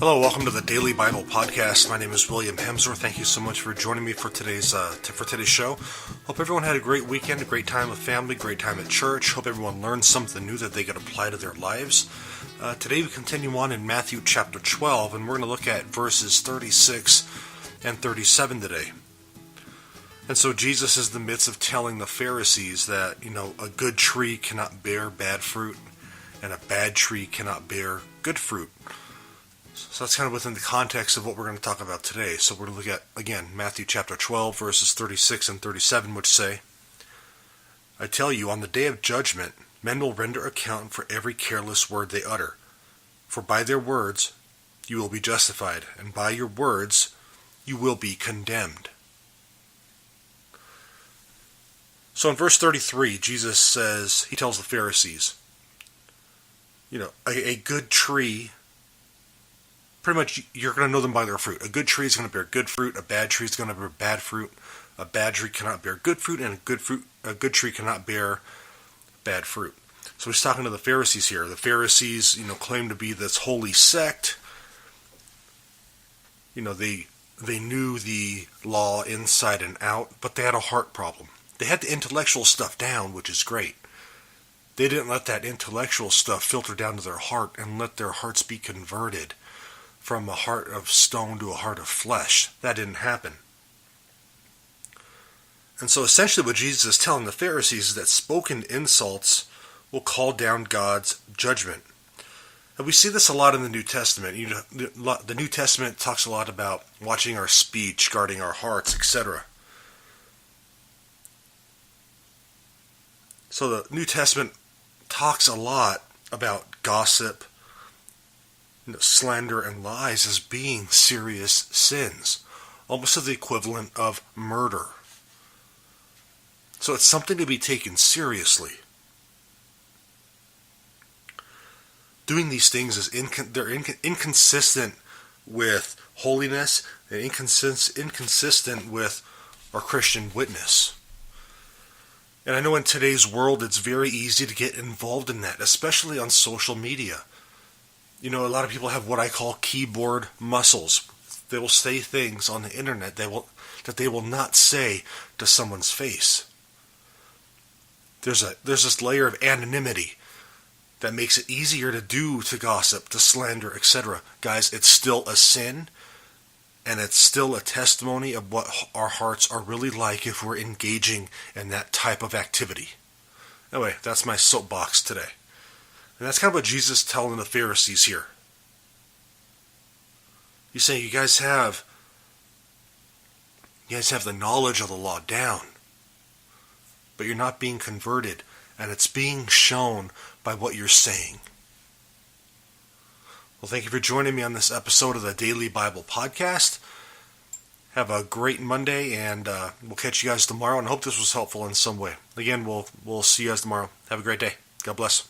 Hello, welcome to the Daily Bible Podcast. My name is William Hemsworth. Thank you so much for joining me for today's show. Hope everyone had a great weekend, a great time with family, great time at church. Hope everyone learned something new that they could apply to their lives. Today we continue on in Matthew chapter 12, and we're going to look at verses 36 and 37 today. And so Jesus is in the midst of telling the Pharisees that, a good tree cannot bear bad fruit, and a bad tree cannot bear good fruit. So that's kind of within the context of what we're going to talk about today. So we're going to look at, again, Matthew chapter 12, verses 36 and 37, which say, I tell you, on the day of judgment, men will render account for every careless word they utter. For by their words you will be justified, and by your words you will be condemned. So in verse 33, Jesus says, he tells the Pharisees, a good tree, pretty much you're going to know them by their fruit. A good tree is going to bear good fruit. A bad tree is going to bear bad fruit. A bad tree cannot bear good fruit, and a good tree cannot bear bad fruit. So he's talking to the Pharisees here. The Pharisees, claim to be this holy sect. They knew the law inside and out, but they had a heart problem. They had the intellectual stuff down, which is great. They didn't let that intellectual stuff filter down to their heart and let their hearts be converted from a heart of stone to a heart of flesh. That didn't happen. And so essentially what Jesus is telling the Pharisees is that spoken insults will call down God's judgment. And we see this a lot in the New Testament. The New Testament talks a lot about watching our speech, guarding our hearts, etc. So the New Testament talks a lot about gossip, slander, and lies as being serious sins, almost the equivalent of murder. So it's something to be taken seriously. Doing these things is inconsistent with holiness and inconsistent with our Christian witness. And I know in today's world it's very easy to get involved in that, especially on social media. A lot of people have what I call keyboard muscles. They will say things on the internet that they will not say to someone's face. There's this layer of anonymity that makes it easier to gossip, to slander, etc. Guys, it's still a sin, and it's still a testimony of what our hearts are really like if we're engaging in that type of activity. Anyway, that's my soapbox today. And that's kind of what Jesus is telling the Pharisees here. He's saying, you guys have the knowledge of the law down, but you're not being converted, and it's being shown by what you're saying. Well, thank you for joining me on this episode of the Daily Bible Podcast. Have a great Monday, and we'll catch you guys tomorrow, and I hope this was helpful in some way. Again, we'll see you guys tomorrow. Have a great day. God bless.